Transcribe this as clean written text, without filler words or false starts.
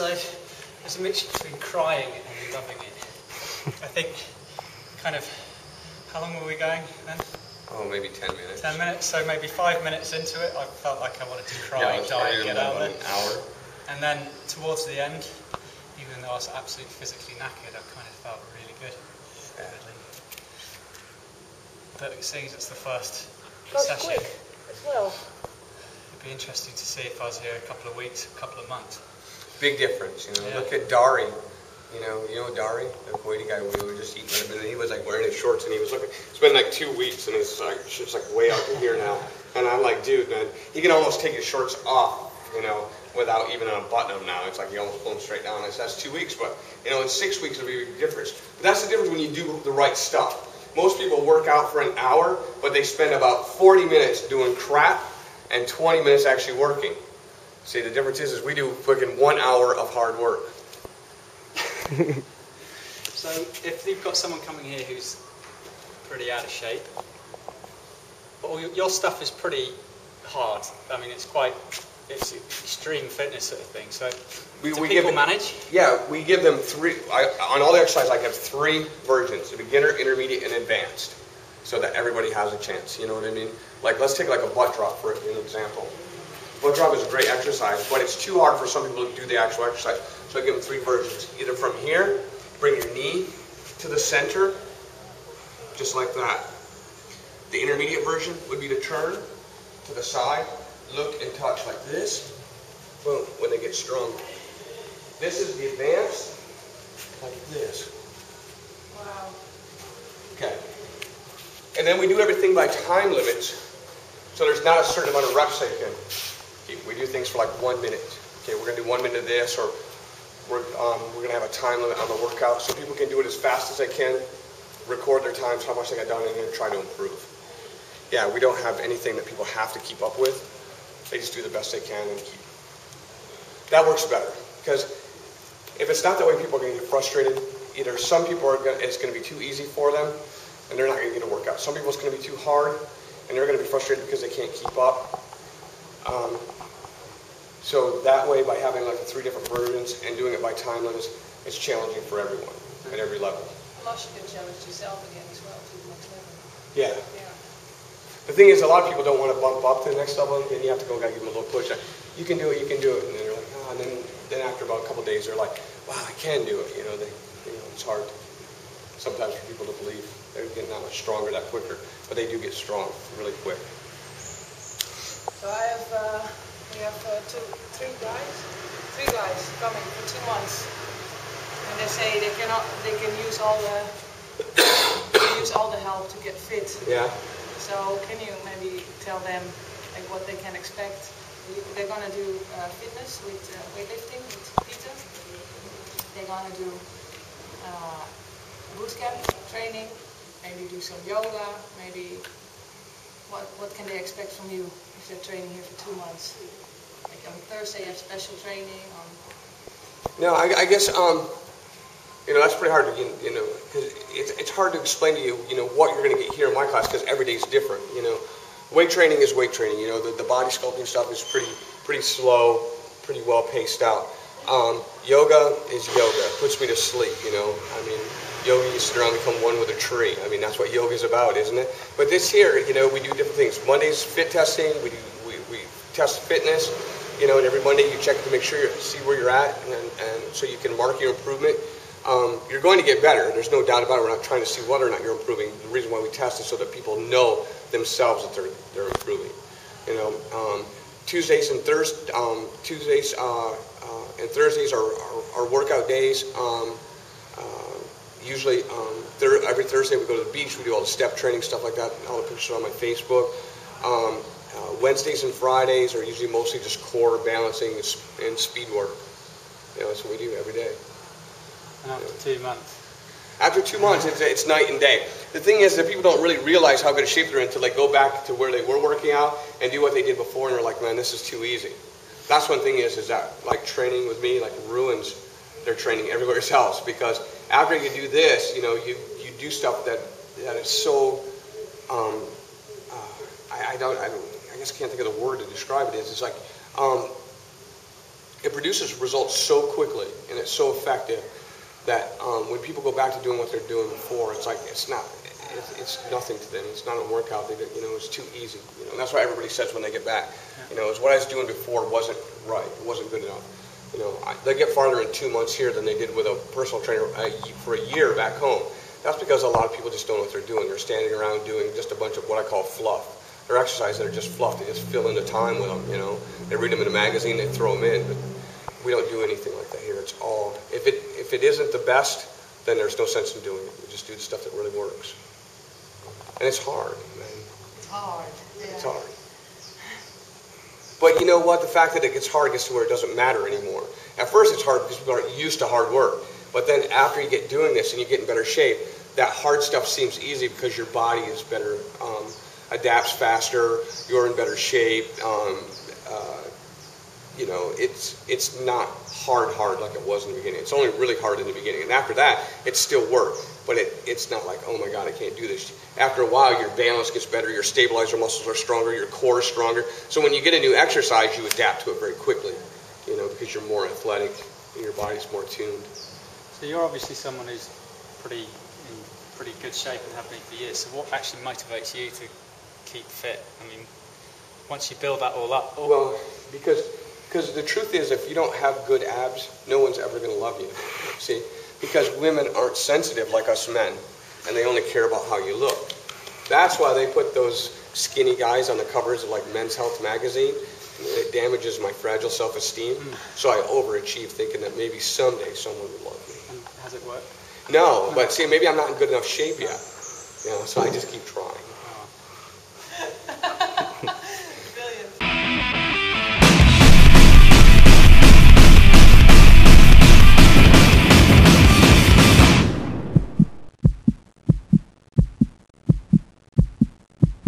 There's a mixture between crying and loving it. I think, kind of, how long were we going then? Oh, maybe 10 minutes. 10 minutes, so maybe 5 minutes into it, I felt like I wanted to cry, yeah, die, and get out of an it. hour. And then, towards the end, even though I was absolutely physically knackered, I kind of felt really good. Really. But seeing as it's the first session, quick as well. It'd be interesting to see if I was here a couple of weeks, a couple of months. Big difference, you know. Yeah. Look at Dari. You know Dari, the Kuwaiti guy. We were just eating with him, and he was like wearing his shorts, and he was looking. It's been like 2 weeks, and his shit's like way out to here now. And I'm like, dude, man, he can almost take his shorts off, you know, without even unbuttoning them now. It's like he almost pull them straight down. I said, that's 2 weeks, but you know, in 6 weeks it'll be a big difference. But that's the difference when you do the right stuff. Most people work out for an hour, but they spend about 40 minutes doing crap and 20 minutes actually working. See, the difference is we do fucking 1 hour of hard work. So if you've got someone coming here who's pretty out of shape, well, your stuff is pretty hard. I mean, it's extreme fitness sort of thing. So do people manage? Yeah, we give them three. On all the exercises, I have 3 versions: a beginner, intermediate, and advanced, so that everybody has a chance. You know what I mean? Like, let's take like a butt drop for an example. Butt drop is a great exercise, but it's too hard for some people to do the actual exercise. So I give them 3 versions. Either from here, bring your knee to the center, just like that. The intermediate version would be to turn to the side, look and touch like this. Boom, when they get strong. This is the advanced, like this. Wow. Okay. And then we do everything by time limits. So there's not a certain amount of reps they can keep. We do things for like 1 minute. Okay, we're going to do 1 minute of this, or we're going to have a time limit on the workout so people can do it as fast as they can, record their times, how much they got done, and then try to improve. Yeah, we don't have anything that people have to keep up with. They just do the best they can and keep. That works better, because if it's not that way, people are going to get frustrated. Either some people it's going to be too easy for them, and they're not going to get a workout. Some people it's going to be too hard, and they're going to be frustrated because they can't keep up. So that way, by having like 3 different versions and doing it by time limits, it's challenging for everyone at every level. Plus you can challenge yourself again as well to the next level. Yeah. Yeah. The thing is, a lot of people don't want to bump up to the next level, and you have to go, gotta give them a little push. You can do it, and then they're like, oh, and then after about a couple of days, they're like, wow, I can do it. You know, it's hard sometimes for people to believe they're getting that much stronger that quicker, but they do get strong really quick. So we have 3 guys coming for 2 months, and they say they can use all the help to get fit. Yeah. So can you maybe tell them like what they can expect? They're gonna do fitness with weightlifting with Peter. They're gonna do bootcamp training, maybe do some yoga, maybe what can they expect from you if they're training here for 2 months? Like on Thursday you have special training on. No, I guess you know, that's pretty hard to you know, because it's hard to explain to you, you know, what you're going to get here in my class, because every day's different. You know, weight training is weight training. You know, the body sculpting stuff is pretty slow, pretty well paced out. Yoga is yoga. It puts me to sleep. You know, I mean, yoga, you sit around and become one with a tree. I mean, that's what yoga is about, isn't it? But this here, you know, we do different things. Monday's fit testing. We test fitness. You know, and every Monday you check it to make sure see where you're at, and so you can mark your improvement. You're going to get better. There's no doubt about it. We're not trying to see whether or not you're improving. The reason why we test is so that people know themselves that they're improving. You know, Tuesdays and Thursdays are workout days. Usually every Thursday we go to the beach. We do all the step training, stuff like that. All the pictures are on my Facebook. Wednesdays and Fridays are usually mostly just core balancing and speed work. You know, that's what we do every day. And after 2 months? After 2 months, it's night and day. The thing is that people don't really realize how good a shape they're in until they go back to where they were working out and do what they did before, and they're like, man, this is too easy. That's one thing is that like training with me like ruins their training everywhere else, because after you do this, you know, you do stuff that is so I guess I can't think of the word to describe it. It's like it produces results so quickly and it's so effective that when people go back to doing what they're doing before, it's like it's nothing to them. It's not a workout. It's too easy. And that's what everybody says when they get back. Is what I was doing before wasn't right. It wasn't good enough. They get farther in 2 months here than they did with a personal trainer for a year back home. That's because a lot of people just don't know what they're doing. They're standing around doing just a bunch of what I call fluff. They're exercises that are just fluff. They just fill in the time with them. They read them in a magazine, they throw them in. But we don't do anything like that here. It's all if it isn't the best, then there's no sense in doing it. We just do the stuff that really works. And it's hard, man. It's hard. Yeah. It's hard. But you know what? The fact that it gets hard gets to where it doesn't matter anymore. At first it's hard because people aren't used to hard work. But then after you get doing this and you get in better shape, that hard stuff seems easy because your body is better, adapts faster, you're in better shape. It's not hard like it was in the beginning. It's only really hard in the beginning. And after that, it's still work. But it's not like, oh my God, I can't do this. After a while, your balance gets better, your stabilizer muscles are stronger, your core is stronger. So when you get a new exercise, you adapt to it very quickly, because you're more athletic and your body's more tuned. So you're obviously someone who's in pretty good shape and have been for years. So what actually motivates you to keep fit? I mean, once you build that all up. Well, because the truth is, if you don't have good abs, no one's ever going to love you. See, because women aren't sensitive like us men, and they only care about how you look. That's why they put those skinny guys on the covers of like Men's Health magazine. It damages my fragile self-esteem. So I overachieve, thinking that maybe someday someone would love me. And has it worked? No, but see, maybe I'm not in good enough shape yet. So I just keep trying.